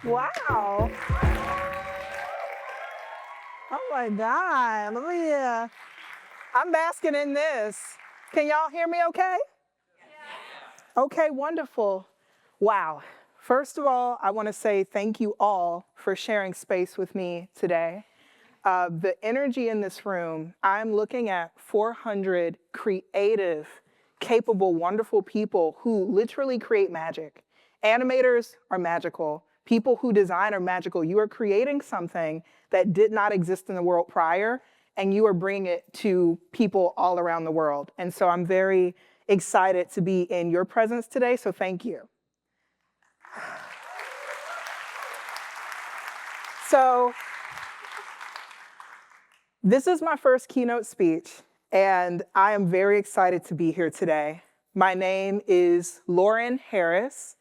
Wow. Oh my God. I'm basking in this. Can y'all hear me okay? Okay, wonderful. Wow. First of all, I want to say thank you all for sharing space with me today. The energy in this room, I'm looking at 400 creative, capable, wonderful people who literally create magic. Animators are magical. People who design are magical. You are creating something that did not exist in the world prior, and you are bringing it to people all around the world. And so I'm very excited to be in your presence today, so thank you. So this is my first keynote speech, and I am very excited to be here today. My name is Lauren Harris,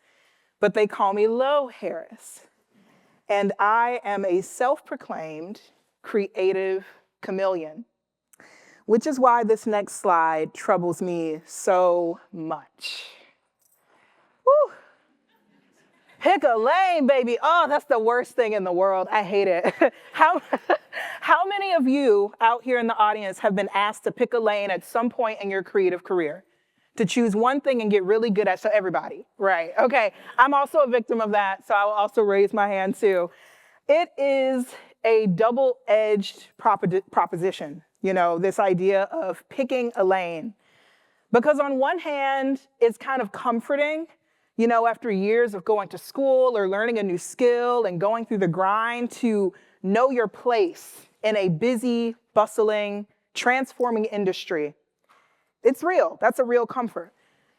but they call me Lo Harris. And I am a self-proclaimed creative chameleon, which is why this next slide troubles me so much. Woo. Pick a lane, baby. Oh, that's the worst thing in the world. I hate it. How many of you out here in the audience have been asked to pick a lane at some point in your creative career? To choose one thing and get really good at, so everybody, right? Okay, I'm also a victim of that, so I will also raise my hand too. It is a double-edged proposition, this idea of picking a lane. Because on one hand, it's kind of comforting, after years of going to school or learning a new skill and going through the grind to know your place in a busy, bustling, transforming industry. It's real. That's a real comfort.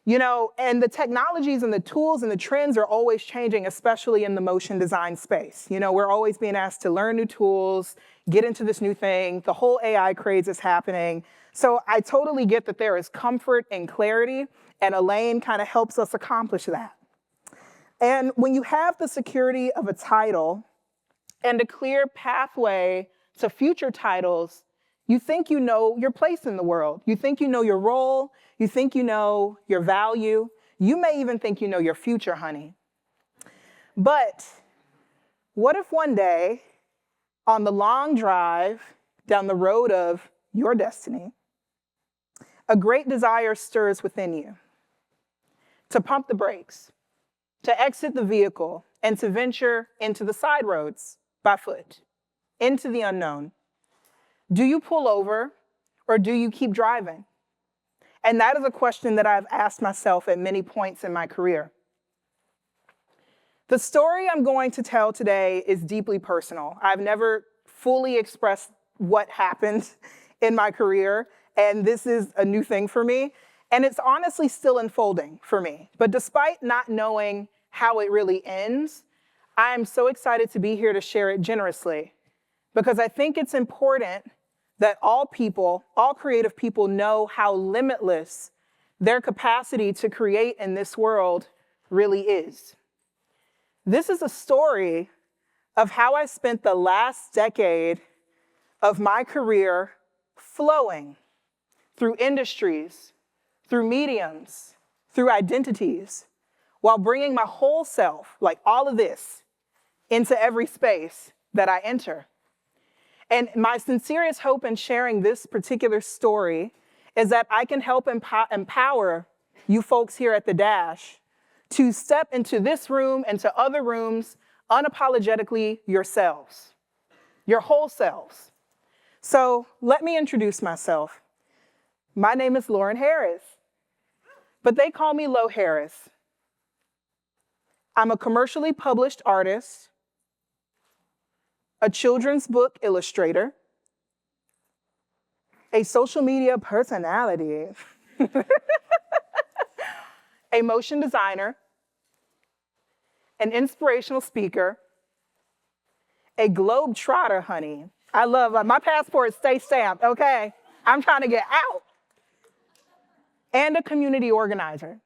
And the technologies and the tools and the trends are always changing, especially in the motion design space. We're always being asked to learn new tools, get into this new thing. The whole AI craze is happening. So I totally get that there is comfort and clarity, and a lane kind of helps us accomplish that. And when you have the security of a title and a clear pathway to future titles, you think you know your place in the world. You think you know your role. You think you know your value. You may even think you know your future, honey. But what if one day, on the long drive down the road of your destiny, a great desire stirs within you to pump the brakes, to exit the vehicle, and to venture into the side roads by foot, into the unknown? Do you pull over or do you keep driving? And that is a question that I've asked myself at many points in my career. The story I'm going to tell today is deeply personal. I've never fully expressed what happened in my career, and this is a new thing for me. And it's honestly still unfolding for me. But despite not knowing how it really ends, I am so excited to be here to share it generously, because I think it's important that all people, all creative people, know how limitless their capacity to create in this world really is. This is a story of how I spent the last decade of my career flowing through industries, through mediums, through identities, while bringing my whole self, like all of this, into every space that I enter. And my sincerest hope in sharing this particular story is that I can help empower you folks here at the Dash to step into this room and to other rooms unapologetically yourselves, your whole selves. So let me introduce myself. My name is Lauren Harris, but they call me Lo Harris. I'm a commercially published artist, a children's book illustrator, a social media personality, a motion designer, an inspirational speaker, a globe trotter, honey. I love, my passport stay stamped, okay? I'm trying to get out. And a community organizer.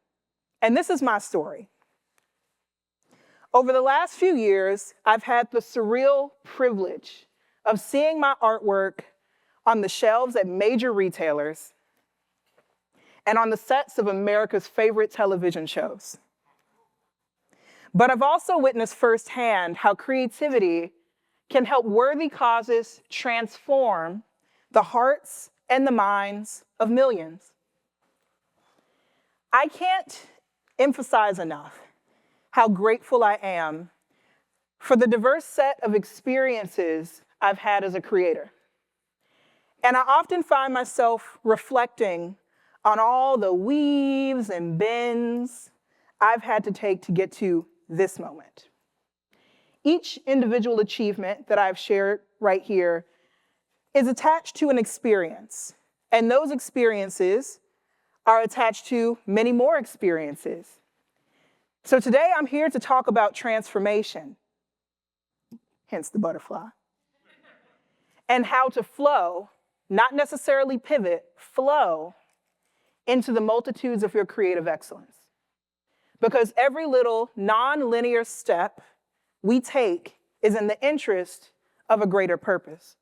And this is my story. Over the last few years, I've had the surreal privilege of seeing my artwork on the shelves at major retailers and on the sets of America's favorite television shows. But I've also witnessed firsthand how creativity can help worthy causes transform the hearts and the minds of millions. I can't emphasize enough how grateful I am for the diverse set of experiences I've had as a creator. And I often find myself reflecting on all the weaves and bends I've had to take to get to this moment. Each individual achievement that I've shared right here is attached to an experience, and those experiences are attached to many more experiences. So today I'm here to talk about transformation, hence the butterfly, and how to flow, not necessarily pivot, flow into the multitudes of your creative excellence. Because every little non-linear step we take is in the interest of a greater purpose.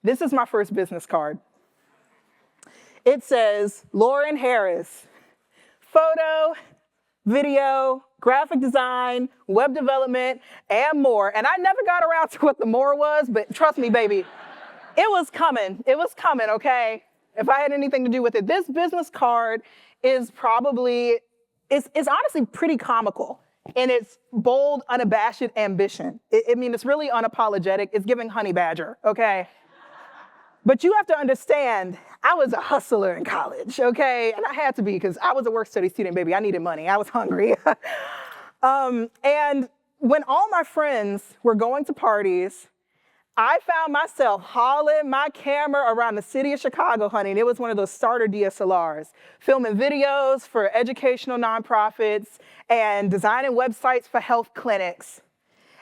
This is my first business card. It says, Lauren Harris, photo, video, graphic design, web development, and more. And I never got around to what the more was, but trust me, baby, it was coming. It was coming, okay? If I had anything to do with it. This business card is probably, it's honestly pretty comical in its bold, unabashed ambition. It's really unapologetic. It's giving honey badger, okay? But you have to understand, I was a hustler in college, okay? And I had to be, because I was a work study student, baby. I needed money. I was hungry. And when all my friends were going to parties, I found myself hauling my camera around the city of Chicago, honey, and it was one of those starter DSLRs, filming videos for educational nonprofits and designing websites for health clinics.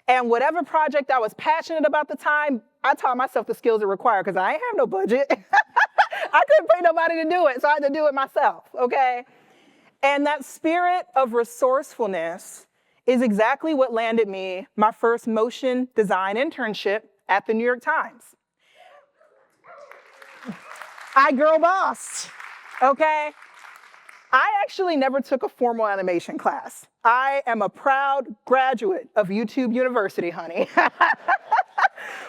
And whatever project I was passionate about at the time, I taught myself the skills it required because I ain't have no budget. I couldn't pay nobody to do it, so I had to do it myself, okay? And that spirit of resourcefulness is exactly what landed me my first motion design internship at the New York Times. I girl bossed, okay? I actually never took a formal animation class. I am a proud graduate of YouTube University, honey.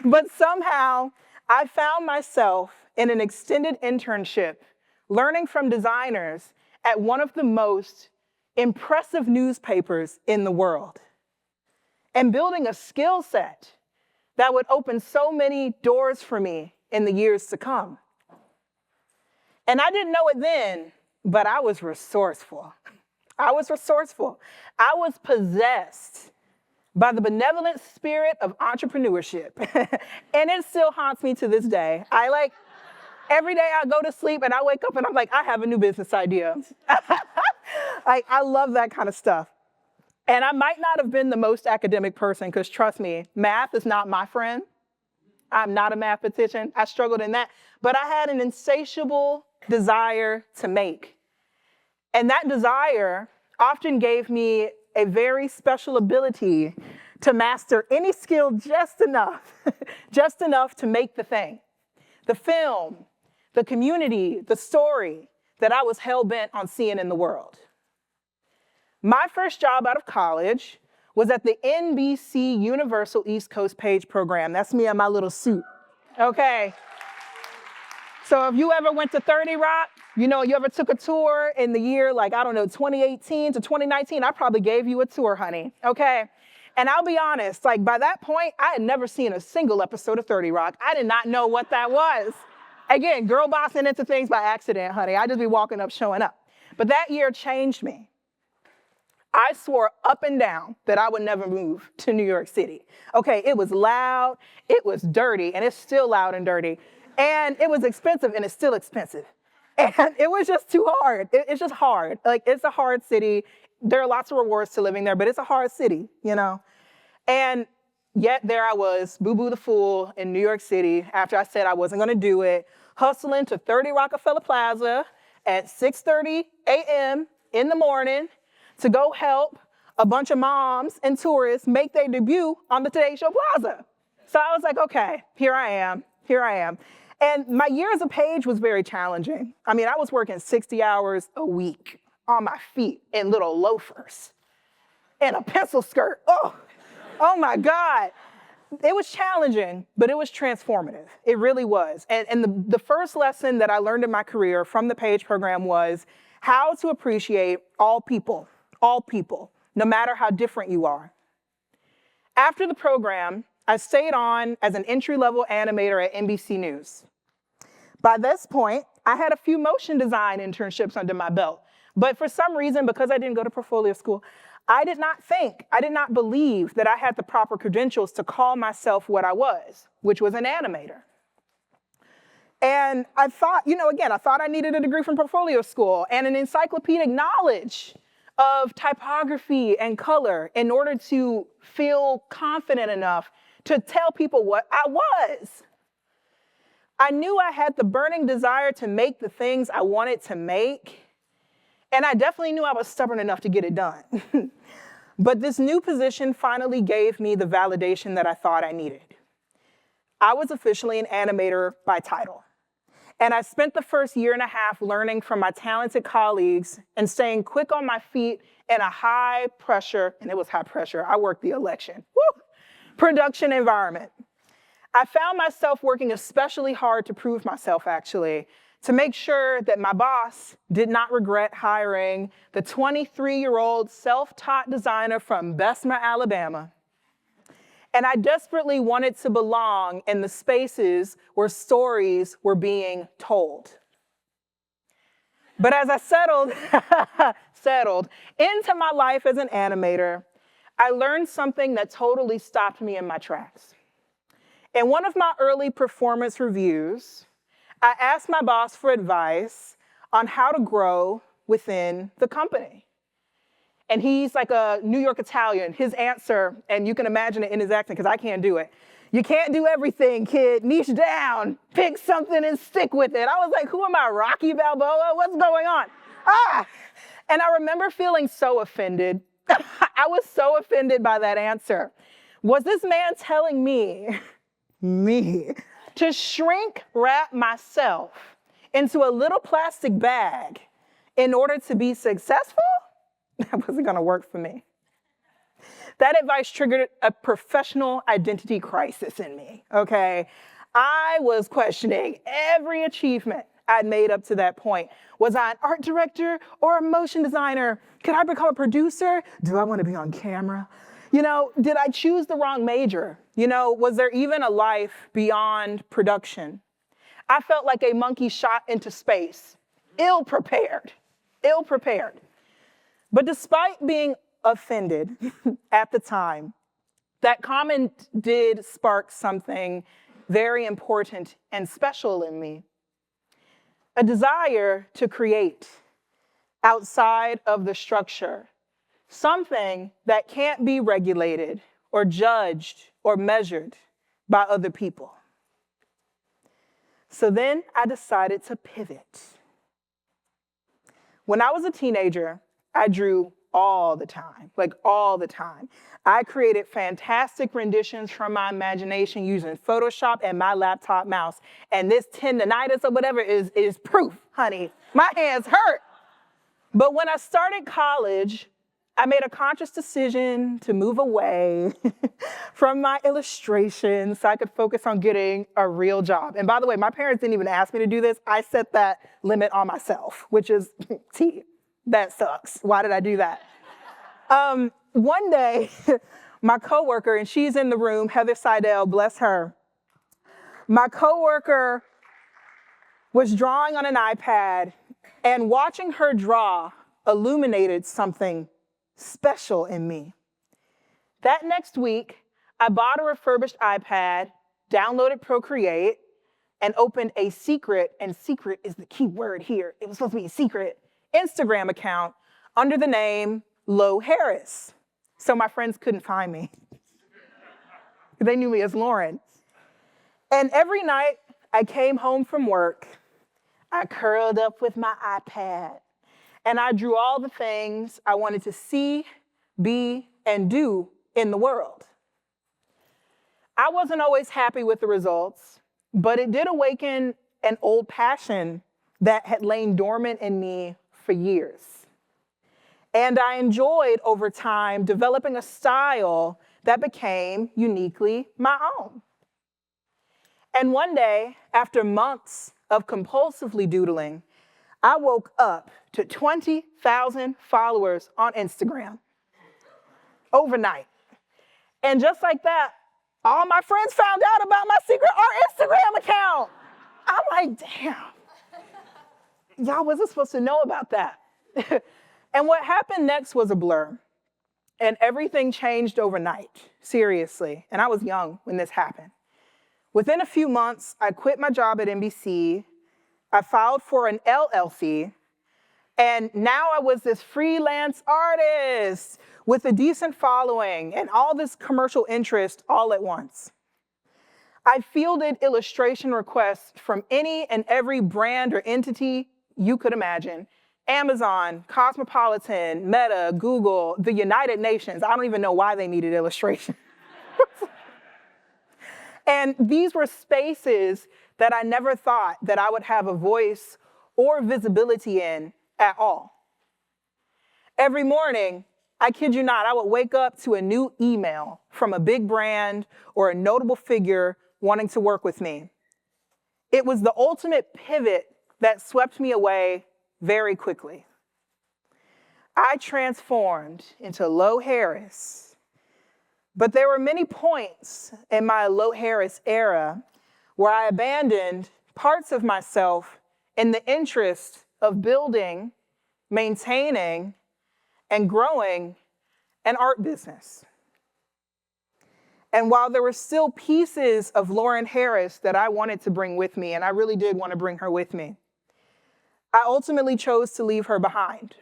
But somehow, I found myself in an extended internship learning from designers at one of the most impressive newspapers in the world and building a skill set that would open so many doors for me in the years to come. And I didn't know it then, but I was resourceful. I was resourceful. I was possessed by the benevolent spirit of entrepreneurship. And it still haunts me to this day. Every day I go to sleep and I wake up and I'm like, I have a new business idea. I love that kind of stuff. And I might not have been the most academic person, because trust me, math is not my friend. I'm not a mathematician. I struggled in that. But I had an insatiable desire to make. And that desire often gave me a very special ability to master any skill just enough to make the thing. The film, the community, the story that I was hell-bent on seeing in the world. My first job out of college was at the NBC Universal East Coast Page program. That's me in my little suit, okay? So if you ever went to 30 Rock, you ever took a tour in the year, 2018 to 2019, I probably gave you a tour, honey, okay? And I'll be honest, by that point, I had never seen a single episode of 30 Rock. I did not know what that was. Again, girl bossing into things by accident, honey. I just be walking up, showing up. But that year changed me. I swore up and down that I would never move to New York City. Okay, it was loud, it was dirty, and it's still loud and dirty. And it was expensive, and it's still expensive. And it was just too hard. It's just hard. It's a hard city. There are lots of rewards to living there, but it's a hard city, And yet there I was, Boo-Boo the Fool in New York City, after I said I wasn't gonna do it, hustling to 30 Rockefeller Plaza at 6:30 a.m. in the morning to go help a bunch of moms and tourists make their debut on the Today Show Plaza. So I was like, okay, here I am. And my year as a page was very challenging. I mean, I was working 60 hours a week on my feet in little loafers and a pencil skirt. Oh my God. It was challenging, but it was transformative. It really was. And the first lesson that I learned in my career from the Page program was how to appreciate all people, no matter how different you are. After the program, I stayed on as an entry-level animator at NBC News. By this point, I had a few motion design internships under my belt. But for some reason, because I didn't go to portfolio school, I did not believe that I had the proper credentials to call myself what I was, which was an animator. And I thought, I thought I needed a degree from portfolio school and an encyclopedic knowledge of typography and color in order to feel confident enough to tell people what I was. I knew I had the burning desire to make the things I wanted to make, and I definitely knew I was stubborn enough to get it done. But this new position finally gave me the validation that I thought I needed. I was officially an animator by title. And I spent the first year and a half learning from my talented colleagues and staying quick on my feet in a high pressure, and it was high pressure, I worked the election, production environment. I found myself working especially hard to prove myself, actually, to make sure that my boss did not regret hiring the 23-year-old self-taught designer from Bessemer, Alabama. And I desperately wanted to belong in the spaces where stories were being told. But as I settled into my life as an animator, I learned something that totally stopped me in my tracks. In one of my early performance reviews, I asked my boss for advice on how to grow within the company. And he's like a New York Italian. His answer, and you can imagine it in his accent because I can't do it. You can't do everything, kid. Niche down. Pick something and stick with it. I was like, who am I, Rocky Balboa? What's going on? And I remember feeling so offended. I was so offended by that answer. Was this man telling me to shrink wrap myself into a little plastic bag in order to be successful? That wasn't gonna work for me. That advice triggered a professional identity crisis in me, okay? I was questioning every achievement I'd made up to that point. Was I an art director or a motion designer? Could I become a producer? Do I wanna be on camera? Did I choose the wrong major? Was there even a life beyond production? I felt like a monkey shot into space, ill-prepared. But despite being offended at the time, that comment did spark something very important and special in me. A desire to create outside of the structure, something that can't be regulated or judged or measured by other people. So then I decided to pivot. When I was a teenager, I drew all the time. I created fantastic renditions from my imagination using Photoshop and my laptop mouse. And this tendinitis or whatever is proof, honey. My hands hurt. But when I started college, I made a conscious decision to move away from my illustrations so I could focus on getting a real job. And by the way, my parents didn't even ask me to do this. I set that limit on myself, which is that sucks. Why did I do that? One day, my coworker, and she's in the room, Heather Seidel, bless her. My coworker was drawing on an iPad, and watching her draw illuminated something special in me. That next week, I bought a refurbished iPad, downloaded Procreate, and opened a secret, and secret is the key word here, it was supposed to be a secret, Instagram account under the name Lo Harris. So my friends couldn't find me. They knew me as Lauren. And every night I came home from work, I curled up with my iPad, and I drew all the things I wanted to see, be, and do in the world. I wasn't always happy with the results, but it did awaken an old passion that had lain dormant in me for years. And I enjoyed, over time, developing a style that became uniquely my own. And one day, after months of compulsively doodling, I woke up to 20,000 followers on Instagram overnight. And just like that, all my friends found out about my secret art Instagram account. I'm like, damn, y'all wasn't supposed to know about that. And what happened next was a blur. And everything changed overnight, seriously. And I was young when this happened. Within a few months, I quit my job at NBC. I filed for an LLC. And now I was this freelance artist with a decent following and all this commercial interest all at once. I fielded illustration requests from any and every brand or entity you could imagine. Amazon, Cosmopolitan, Meta, Google, the United Nations. I don't even know why they needed illustration. And these were spaces that I never thought that I would have a voice or visibility in at all. Every morning, I kid you not, I would wake up to a new email from a big brand or a notable figure wanting to work with me. It was the ultimate pivot that swept me away very quickly. I transformed into Lo Harris, but there were many points in my Lo Harris era where I abandoned parts of myself in the interest of building, maintaining, and growing an art business. And while there were still pieces of Lauren Harris that I wanted to bring with me, and I really did want to bring her with me, I ultimately chose to leave her behind.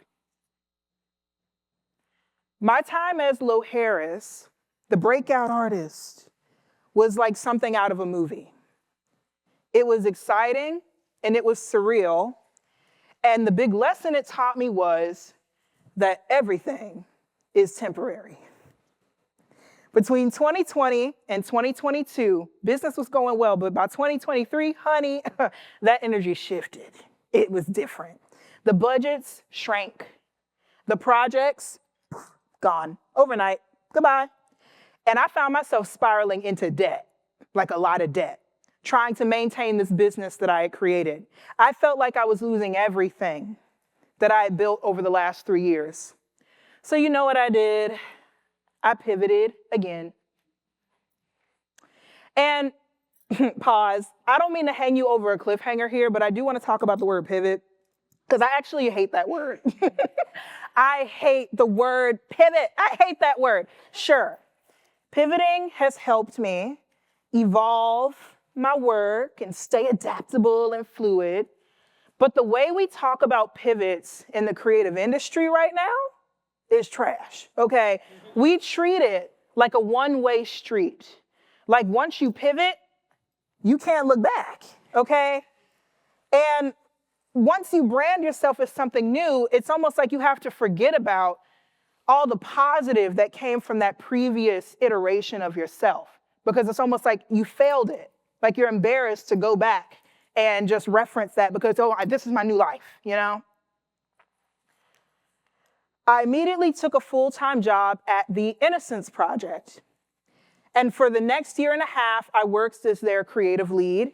My time as Lo Harris, the breakout artist, was like something out of a movie. It was exciting and it was surreal. And the big lesson it taught me was that everything is temporary. Between 2020 and 2022, business was going well, but by 2023, honey, that energy shifted. It was different. The budgets shrank. The projects, gone. Overnight, goodbye. And I found myself spiraling into debt, like a lot of debt, trying to maintain this business that I had created. I felt like I was losing everything that I had built over the last 3 years. So you know what I did? I pivoted again. And pause. I don't mean to hang you over a cliffhanger here, but I do want to talk about the word pivot because I actually hate that word. I hate the word pivot. I hate that word. Sure, pivoting has helped me evolve my work and stay adaptable and fluid. But the way we talk about pivots in the creative industry right now is trash, okay? We treat it like a one-way street. Like once you pivot, you can't look back, okay? And once you brand yourself as something new, it's almost like you have to forget about all the positive that came from that previous iteration of yourself, because it's almost like you failed it. Like you're embarrassed to go back and just reference that because, oh, this is my new life, you know? I immediately took a full-time job at the Innocence Project. And for the next year and a half, I worked as their creative lead.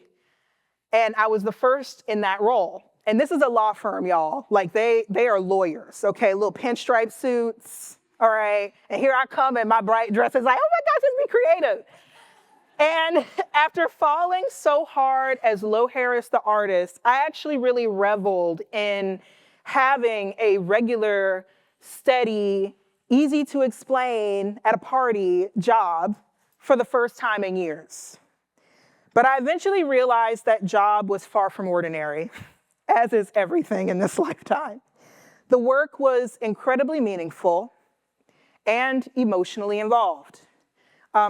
And I was the first in that role. And this is a law firm, y'all. Like they are lawyers, okay? Little pinstripe suits, all right? And here I come in my bright dress. It's like, oh my gosh, let's be creative. And after falling so hard as Lo Harris, the artist, I actually really reveled in having a regular, steady, easy to explain at a party job for the first time in years. But I eventually realized that job was far from ordinary, as is everything in this lifetime. The work was incredibly meaningful and emotionally involved.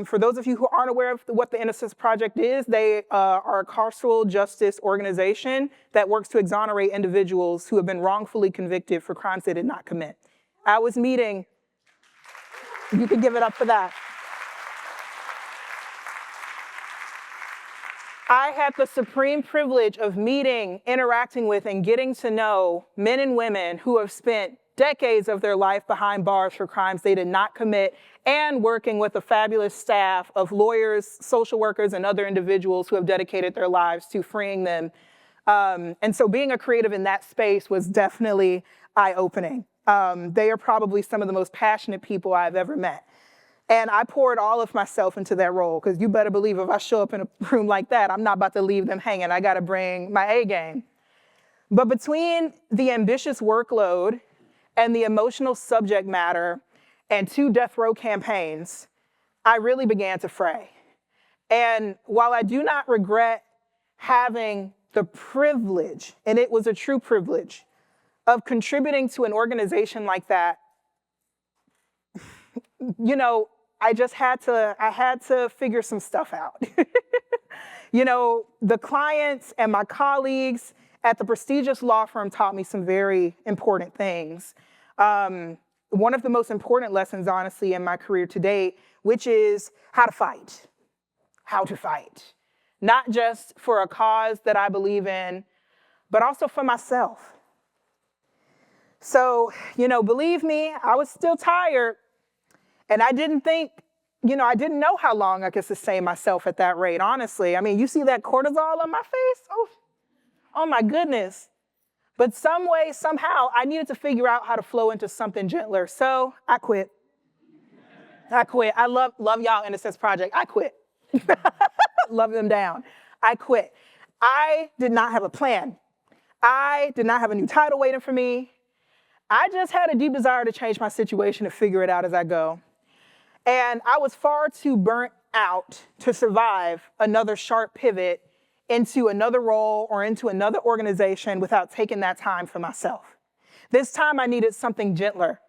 For those of you who aren't aware of what the Innocence Project is, they are a carceral justice organization that works to exonerate individuals who have been wrongfully convicted for crimes they did not commit. I was meeting, you can give it up for that. I had the supreme privilege of meeting, interacting with, and getting to know men and women who have spent decades of their life behind bars for crimes they did not commit, and working with a fabulous staff of lawyers, social workers, and other individuals who have dedicated their lives to freeing them. And so being a creative in that space was definitely eye-opening. They are probably some of the most passionate people I've ever met. And I poured all of myself into that role, because you better believe if I show up in a room like that, I'm not about to leave them hanging. I got to bring my A game. But between the ambitious workload and the emotional subject matter and 2 death row campaigns, I really began to fray. And while I do not regret having the privilege, and it was a true privilege, of contributing to an organization like that, you know, I had to figure some stuff out. You know, the clients and my colleagues at the prestigious law firm taught me some very important things. One of the most important lessons, honestly, in my career to date, which is how to fight. How to fight. Not just for a cause that I believe in, but also for myself. So, you know, believe me, I was still tired. And I didn't think, you know, I didn't know how long I could sustain myself at that rate, honestly. I mean, you see that cortisol on my face? Oh my goodness. But some way, somehow, I needed to figure out how to flow into something gentler. So I quit. I love y'all Innocence Project. I quit. Love them down. I quit. I did not have a plan. I did not have a new title waiting for me. I just had a deep desire to change my situation and figure it out as I go. And I was far too burnt out to survive another sharp pivot into another role or into another organization without taking that time for myself. This time I needed something gentler,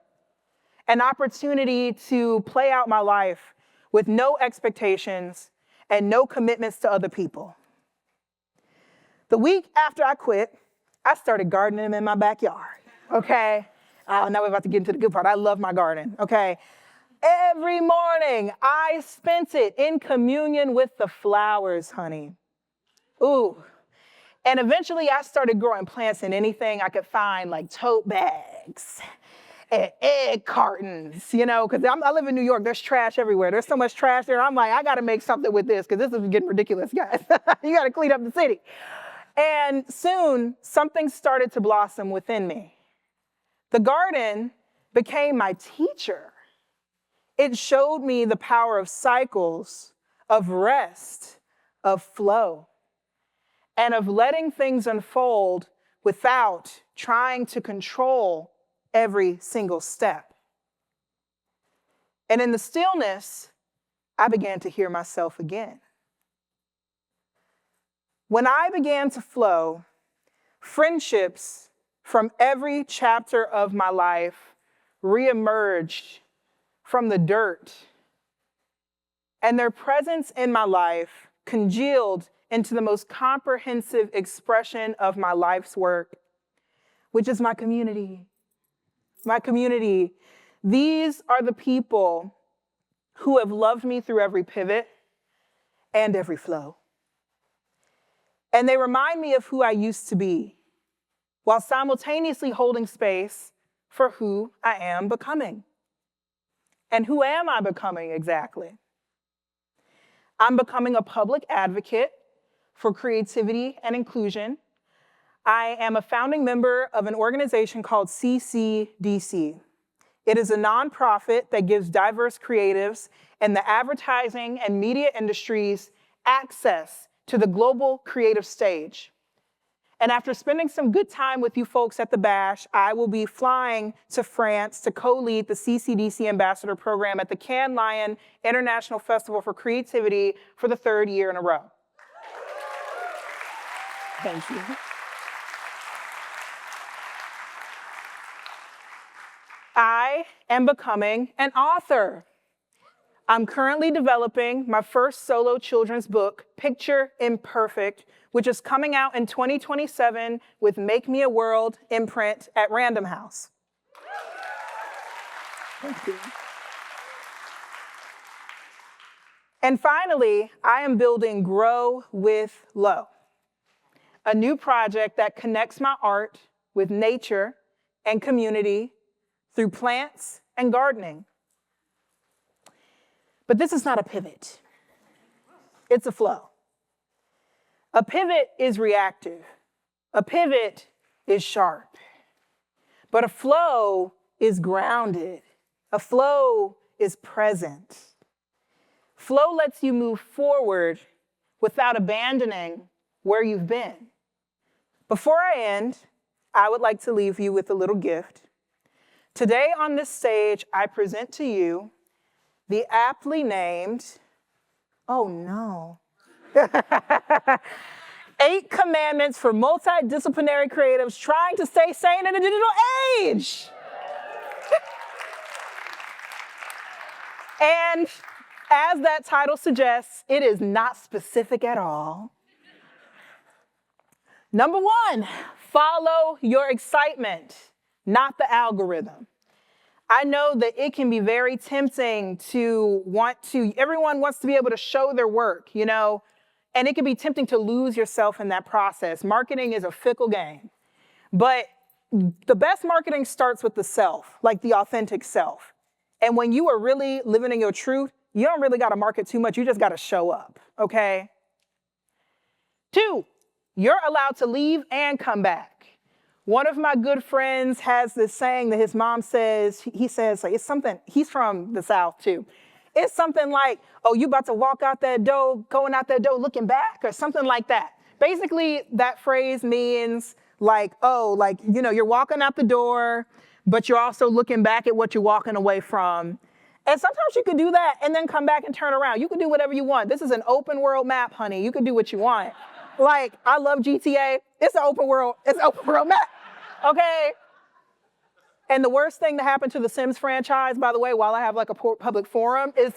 an opportunity to play out my life with no expectations and no commitments to other people. The week after I quit, I started gardening in my backyard, okay? Now we're about to get into the good part. I love my garden, okay? Every morning, I spent it in communion with the flowers, honey. Ooh. And eventually, I started growing plants in anything I could find, like tote bags and egg cartons, you know, because I live in New York. There's trash everywhere. There's so much trash there. I'm like, I got to make something with this, because this is getting ridiculous, guys. You got to clean up the city. And soon, something started to blossom within me. The garden became my teacher. It showed me the power of cycles, of rest, of flow, and of letting things unfold without trying to control every single step. And in the stillness, I began to hear myself again. When I began to flow, friendships from every chapter of my life reemerged from the dirt, and their presence in my life congealed into the most comprehensive expression of my life's work, which is my community. My community. These are the people who have loved me through every pivot and every flow. And they remind me of who I used to be, while simultaneously holding space for who I am becoming. And who am I becoming exactly? I'm becoming a public advocate for creativity and inclusion. I am a founding member of an organization called CCDC. It is a nonprofit that gives diverse creatives in the advertising and media industries access to the global creative stage. And after spending some good time with you folks at the Bash, I will be flying to France to co-lead the CCDC Ambassador Program at the Cannes Lion International Festival for Creativity for the 3rd year in a row. Thank you. I am becoming an author. I'm currently developing my first solo children's book, Picture Imperfect, which is coming out in 2027 with Make Me a World imprint at Random House. Thank you. And finally, I am building Grow with Low, a new project that connects my art with nature and community through plants and gardening. But this is not a pivot. It's a flow. A pivot is reactive. A pivot is sharp. But a flow is grounded. A flow is present. Flow lets you move forward without abandoning where you've been. Before I end, I would like to leave you with a little gift. Today on this stage, I present to you the aptly named, oh no, 8 Commandments for Multidisciplinary Creatives Trying to Stay Sane in a Digital Age. And as that title suggests, it is not specific at all. Number 1, follow your excitement, not the algorithm. I know that it can be very tempting everyone wants to be able to show their work, and it can be tempting to lose yourself in that process. Marketing is a fickle game, but the best marketing starts with the self, like the authentic self. And when you are really living in your truth, you don't really got to market too much. You just got to show up, okay? 2, you're allowed to leave and come back. One of my good friends has this saying that his mom says, he says, like, it's something, he's from the South too. It's something like, oh, you about to walk out that door, going out that door looking back, or something like that. Basically, that phrase means like, you're walking out the door, but you're also looking back at what you're walking away from. And sometimes you could do that and then come back and turn around. You can do whatever you want. This is an open world map, honey. You can do what you want. Like, I love GTA. It's an open world map, okay? And the worst thing to happen to the Sims franchise, by the way, while I have like a public forum, is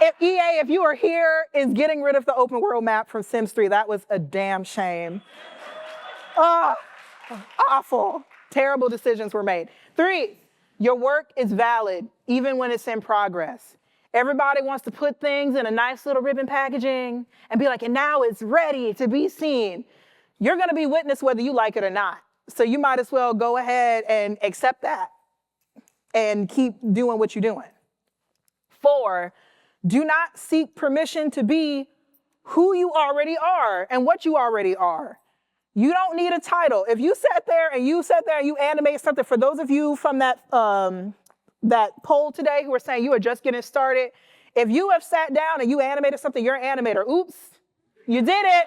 if you are here, is getting rid of the open world map from Sims 3. That was a damn shame. Awful. Terrible decisions were made. 3, your work is valid, even when it's in progress. Everybody wants to put things in a nice little ribbon packaging and be like, and now it's ready to be seen. You're going to be witnessed whether you like it or not. So you might as well go ahead and accept that and keep doing what you're doing. 4, do not seek permission to be who you already are and what you already are. You don't need a title. If you sat there and you animate something, for those of you from that poll today who are saying you are just getting started, if you have sat down and you animated something, you're an animator. Oops, you did it.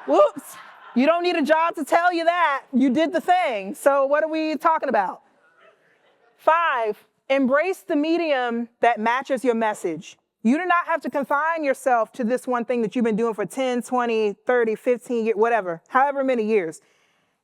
Whoops. You don't need a job to tell you that. You did the thing. So what are we talking about? 5, embrace the medium that matches your message. You do not have to confine yourself to this one thing that you've been doing for 10, 20, 30, 15 years, whatever, however many years.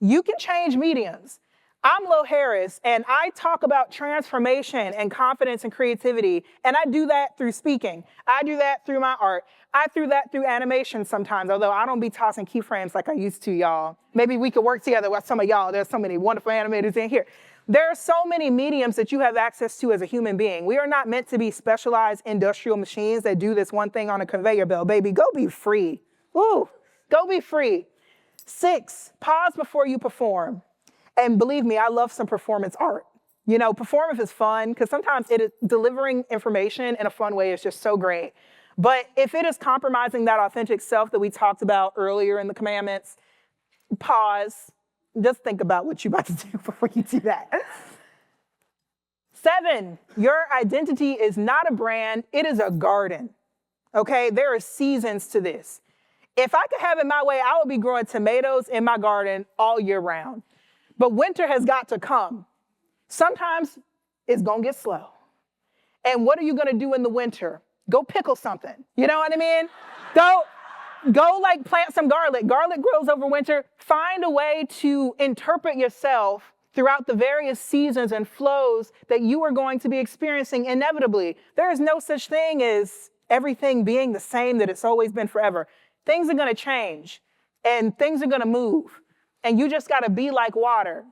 You can change mediums. I'm Lo Harris, and I talk about transformation and confidence and creativity, and I do that through speaking. I do that through my art. I do that through animation sometimes, although I don't be tossing keyframes like I used to, y'all. Maybe we could work together with some of y'all. There's so many wonderful animators in here. There are so many mediums that you have access to as a human being. We are not meant to be specialized industrial machines that do this one thing on a conveyor belt. Baby, go be free. Ooh, go be free. 6, pause before you perform. And believe me, I love some performance art. Performance is fun because sometimes delivering information in a fun way is just so great. But if it is compromising that authentic self that we talked about earlier in the commandments, pause. Just think about what you're about to do before you do that. 7, your identity is not a brand, it is a garden. Okay, there are seasons to this. If I could have it my way, I would be growing tomatoes in my garden all year round. But winter has got to come. Sometimes it's gonna get slow. And what are you gonna do in the winter? Go pickle something, you know what I mean? Go like plant some garlic. Garlic grows over winter. Find a way to interpret yourself throughout the various seasons and flows that you are going to be experiencing inevitably. There is no such thing as everything being the same that it's always been forever. Things are going to change and things are going to move. And you just got to be like water.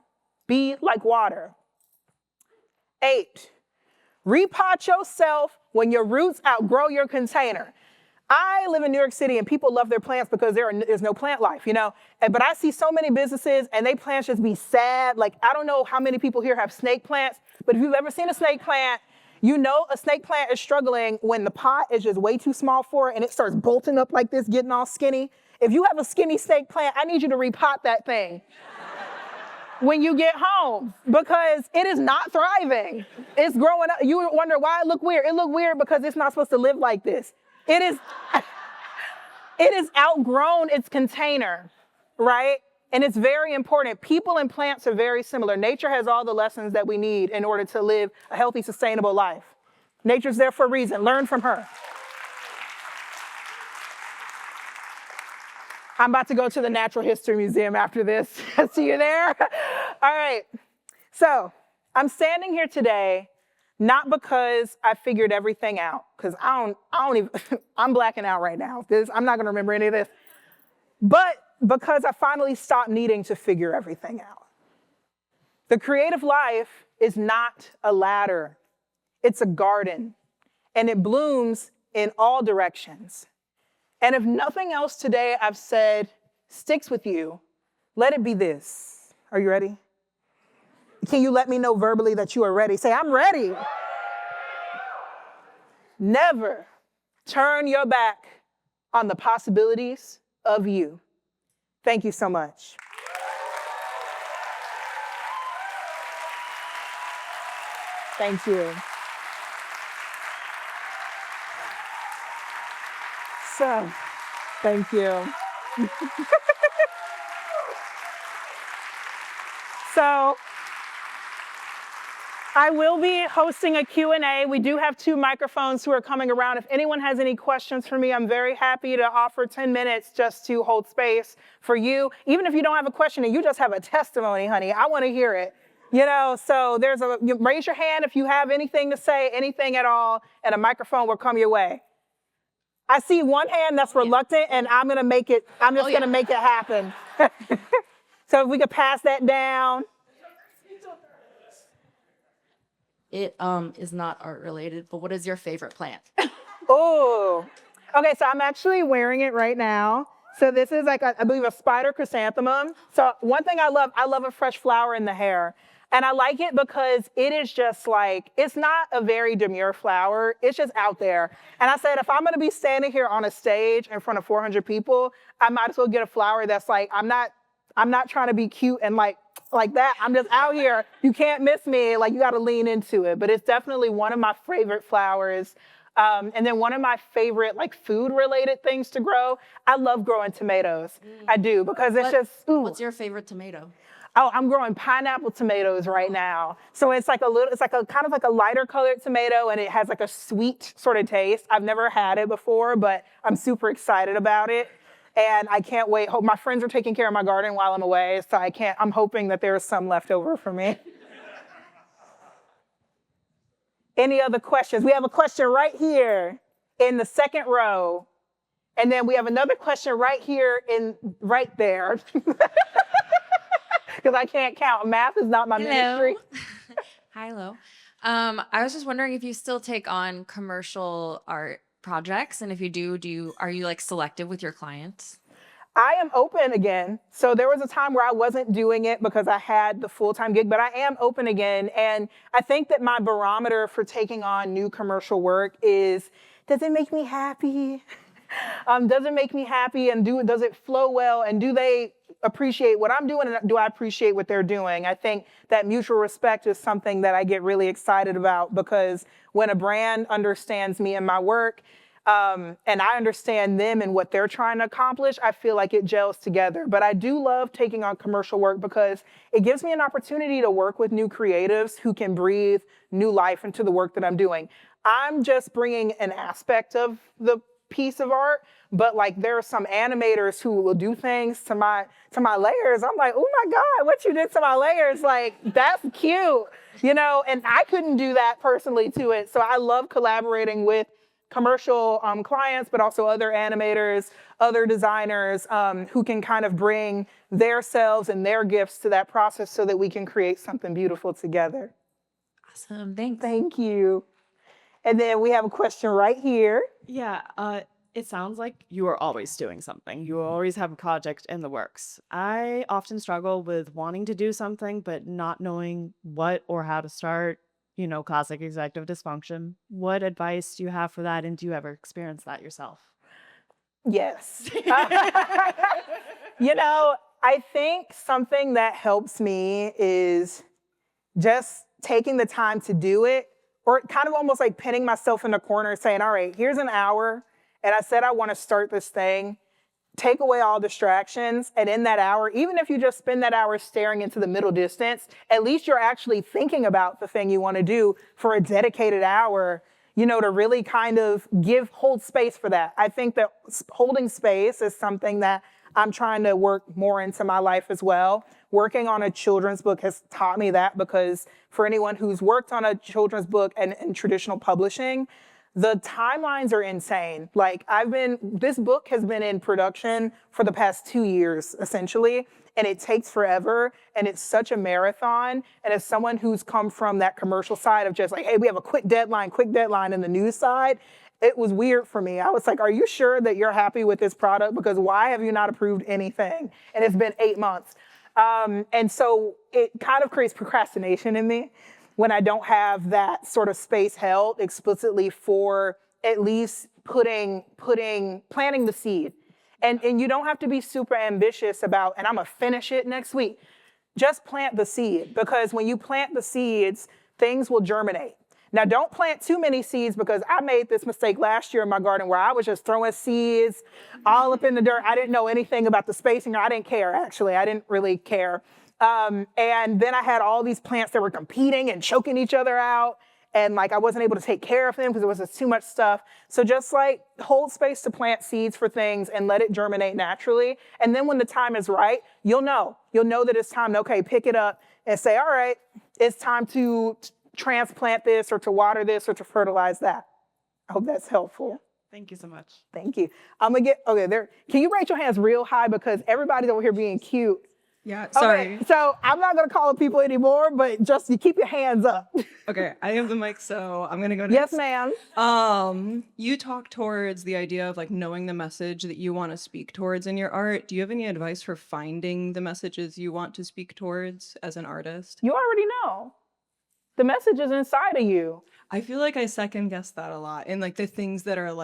Be like water. 8, repot yourself when your roots outgrow your container. I live in New York City and people love their plants because there's no plant life, you know? But I see so many businesses and they plants just be sad. Like, I don't know how many people here have snake plants, but if you've ever seen a snake plant, you know a snake plant is struggling when the pot is just way too small for it and it starts bolting up like this, getting all skinny. If you have a skinny snake plant, I need you to repot that thing when you get home because it is not thriving. It's growing up. You wonder why it look weird. It look weird because it's not supposed to live like this. It is outgrown its container, right? And it's very important. People and plants are very similar. Nature has all the lessons that we need in order to live a healthy, sustainable life. Nature's there for a reason. Learn from her. I'm about to go to the Natural History Museum after this. See you there. All right. So I'm standing here today not because I figured everything out, because I don't even, I'm blacking out right now. I'm not going to remember any of this. But because I finally stopped needing to figure everything out. The creative life is not a ladder. It's a garden, and it blooms in all directions. And if nothing else today I've said sticks with you, let it be this. Are you ready? Can you let me know verbally that you are ready? Say, I'm ready. Never turn your back on the possibilities of you. Thank you so much. Thank you. So, thank you. So, I will be hosting a Q&A. We do have 2 microphones who are coming around. If anyone has any questions for me, I'm very happy to offer 10 minutes just to hold space for you. Even if you don't have a question and you just have a testimony, honey, I want to hear it. You know, so raise your hand if you have anything to say, anything at all, and a microphone will come your way. I see one hand that's reluctant, and I'm just going to make it happen. So if we could pass that down. It is not art related, but what is your favorite plant? Oh, okay. So I'm actually wearing it right now. So this is like, I believe, a spider chrysanthemum. So one thing I love a fresh flower in the hair. And I like it because it is just like, it's not a very demure flower. It's just out there. And I said, if I'm going to be standing here on a stage in front of 400 people, I might as well get a flower that's like, I'm not trying to be cute and like that. I'm just out here. You can't miss me. Like, you got to lean into it. But it's definitely one of my favorite flowers. And then one of my favorite, like, food-related things to grow, I love growing tomatoes. I do, because it's just, ooh. What's your favorite tomato? Oh, I'm growing pineapple tomatoes right now. So it's like kind of like a lighter colored tomato, and it has like a sweet sort of taste. I've never had it before, but I'm super excited about it. And I can't wait. My friends are taking care of my garden while I'm away, so I'm hoping that there's some left over for me. Any other questions? We have a question right here in the second row. And then we have another question right here right there. Because I can't count. Math is not my ministry. Hi, hello. I was just wondering if you still take on commercial art projects, and if you do are you like selective with your clients? I am open again. So there was a time where I wasn't doing it because I had the full-time gig, but I am open again. And I think that my barometer for taking on new commercial work is, does it make me happy? Does it make me happy, and does it flow well, and do they appreciate what I'm doing, and do I appreciate what they're doing? I think that mutual respect is something that I get really excited about, because when a brand understands me and my work, and I understand them and what they're trying to accomplish, I feel like it gels together. But I do love taking on commercial work because it gives me an opportunity to work with new creatives who can breathe new life into the work that I'm doing. I'm just bringing an aspect of the piece of art, but like there are some animators who will do things to my layers. I'm like, oh my God, what you did to my layers, like, that's cute, you know? And I couldn't do that personally to it. So I love collaborating with commercial clients, but also other animators, other designers who can kind of bring their selves and their gifts to that process so that we can create something beautiful together. Awesome, thanks. Thank you. And then we have a question right here. Yeah, it sounds like you are always doing something. You always have a project in the works. I often struggle with wanting to do something, but not knowing what or how to start, classic executive dysfunction. What advice do you have for that? And do you ever experience that yourself? Yes. I think something that helps me is just taking the time to do it, or kind of almost like pinning myself in the corner and saying, all right, here's an hour, and I said I want to start this thing. Take away all distractions, and in that hour, even if you just spend that hour staring into the middle distance, at least you're actually thinking about the thing you want to do for a dedicated hour, to really kind of hold space for that. I think that holding space is something that I'm trying to work more into my life as well. Working on a children's book has taught me that, because for anyone who's worked on a children's book and in traditional publishing, the timelines are insane. This book has been in production for the past 2 years, essentially, and it takes forever, and it's such a marathon. And as someone who's come from that commercial side of just like, hey, we have a quick deadline in the news side, it was weird for me. I was like, are you sure that you're happy with this product? Because why have you not approved anything? And it's been 8 months. And so it kind of creates procrastination in me when I don't have that sort of space held explicitly for at least planting the seed. And you don't have to be super ambitious about, and I'm gonna finish it next week. Just plant the seed, because when you plant the seeds, things will germinate. Now, don't plant too many seeds, because I made this mistake last year in my garden where I was just throwing seeds all up in the dirt. I didn't know anything about the spacing. I didn't care, actually. I didn't really care. And then I had all these plants that were competing and choking each other out. And I wasn't able to take care of them because there was just too much stuff. So just hold space to plant seeds for things and let it germinate naturally. And then when the time is right, you'll know that it's time to, pick it up and say, all right, it's time to transplant this or to water this or to fertilize that. I hope that's helpful. Thank you so much. Thank you. I'm gonna there. Can you raise your hands real high, because everybody's over here being cute. Yeah, sorry. Okay, so I'm not gonna call people anymore, but just you keep your hands up. Okay, I have the mic, so I'm gonna go Yes, next. ma'am. You talk towards the idea of knowing the message that you want to speak towards in your art. Do you have any advice for finding the messages you want to speak towards as an artist? You already know. The message is inside of you. I feel like I second guess that a lot, and the things that are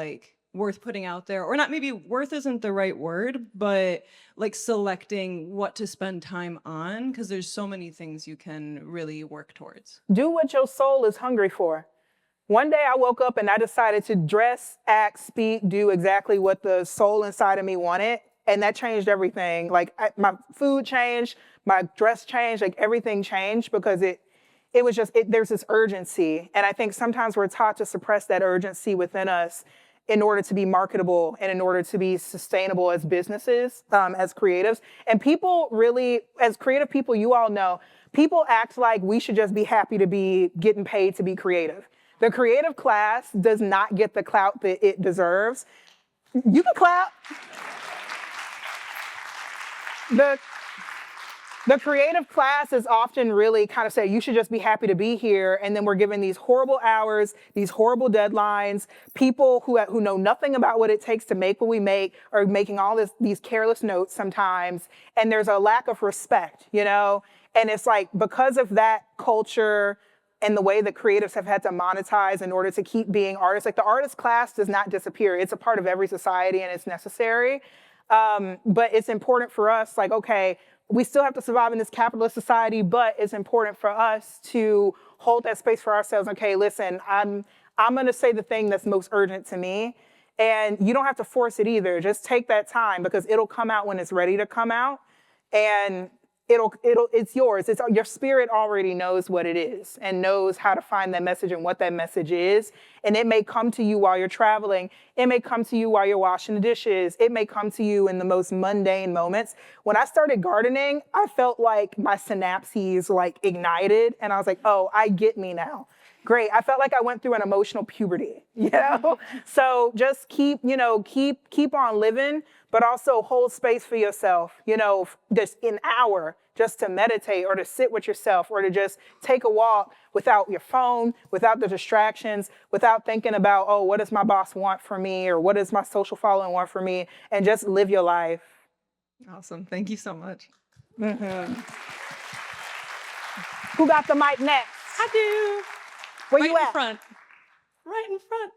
worth putting out there, or not, maybe worth isn't the right word, but selecting what to spend time on, because there's so many things you can really work towards. Do what your soul is hungry for. One day I woke up and I decided to dress, act, speak, do exactly what the soul inside of me wanted. And that changed everything. My food changed, my dress changed, everything changed, because it was just, there's this urgency. And I think sometimes we're taught to suppress that urgency within us in order to be marketable and in order to be sustainable as businesses, as creatives. And people really, as creative people, you all know, people act like we should just be happy to be getting paid to be creative. The creative class does not get the clout that it deserves. You can clap. The creative class is often really kind of say, you should just be happy to be here. And then we're given these horrible hours, these horrible deadlines. People who know nothing about what it takes to make what we make are making all these careless notes sometimes. And there's a lack of respect, And it's because of that culture and the way that creatives have had to monetize in order to keep being artists, the artist class does not disappear. It's a part of every society and it's necessary. But it's important for us, we still have to survive in this capitalist society, but it's important for us to hold that space for ourselves. Okay, listen, I'm gonna say the thing that's most urgent to me, and you don't have to force it either. Just take that time, because it'll come out when it's ready to come out, and it's yours. It's your spirit already knows what it is and knows how to find that message and what that message is. And it may come to you while you're traveling. It may come to you while you're washing the dishes. It may come to you in the most mundane moments. When I started gardening, I felt like my synapses ignited, and I was like, oh, I get me now. great. I felt like I went through an emotional puberty, you know? So just keep on living, but also hold space for yourself, you know, just an hour just to meditate or to sit with yourself or to just take a walk without your phone, without the distractions, without thinking about, oh, what does my boss want from me or what does my social following want from me, and just live your life. Awesome. Thank you so much. Mm-hmm. Who got the mic next? I do. Where Right you in at? front. Right in front.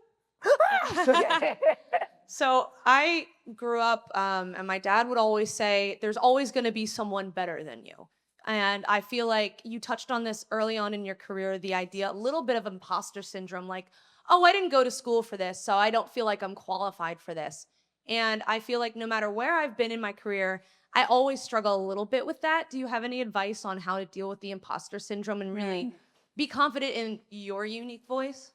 So I grew up, and my dad would always say, there's always going to be someone better than you. And I feel like you touched on this early on in your career, the idea, a little bit of imposter syndrome, like, oh, I didn't go to school for this, so I don't feel like I'm qualified for this. And I feel like no matter where I've been in my career, I always struggle a little bit with that. Do you have any advice on how to deal with the imposter syndrome and really be confident in your unique voice?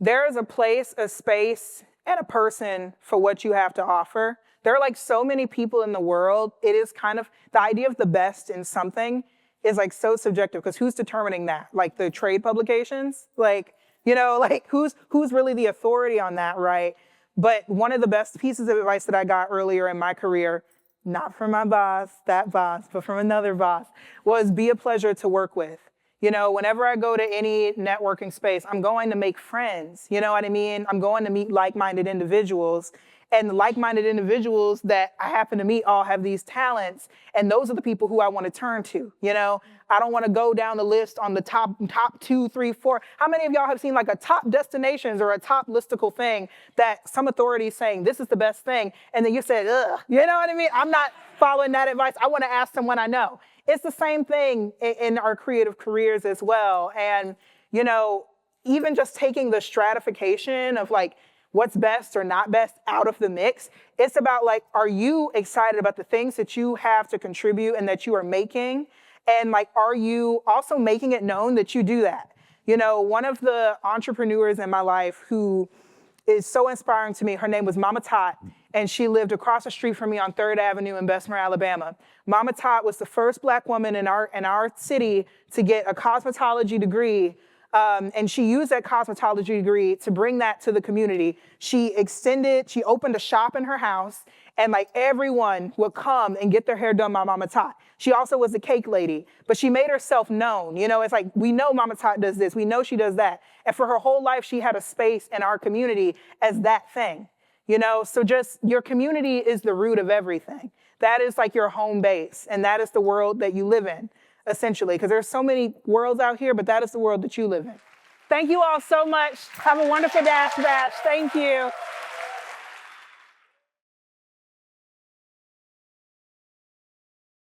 There is a place, a space, and a person for what you have to offer. There are like so many people in the world. It is kind of, the idea of the best in something is like so subjective, because who's determining that? Like the trade publications? Like, you know, like who's really the authority on that, right? But one of the best pieces of advice that I got earlier in my career, not from my boss, that boss, but from another boss, was be a pleasure to work with. You know, whenever I go to any networking space, I'm going to make friends. You know what I mean? I'm going to meet like-minded individuals. And the like-minded individuals that I happen to meet all have these talents. And those are the people who I want to turn to. You know, I don't want to go down the list on the top 2, 3, 4. How many of y'all have seen like a top destinations or a top listicle thing that some authority is saying, this is the best thing? And then you said, ugh, you know what I mean? I'm not following that advice. I want to ask someone I know. It's the same thing in our creative careers as well. And, you know, even just taking the stratification of like what's best or not best out of the mix, it's about like, are you excited about the things that you have to contribute and that you are making? And like, are you also making it known that you do that? You know, one of the entrepreneurs in my life who is so inspiring to me, her name was Mama Tot, and she lived across the street from me on 3rd Avenue in Bessemer, Alabama. Mama Tot was the first Black woman in our city to get a cosmetology degree, and she used that cosmetology degree to bring that to the community. She opened a shop in her house, and like everyone would come and get their hair done by Mama Tot. She also was a cake lady, but she made herself known. You know, it's like, we know Mama Tot does this, we know she does that. And for her whole life, she had a space in our community as that thing. You know, so just your community is the root of everything. That is like your home base, and that is the world that you live in, essentially, because there's so many worlds out here, but that is the world that you live in. Thank you all so much. Have a wonderful Dash Bash. Thank you.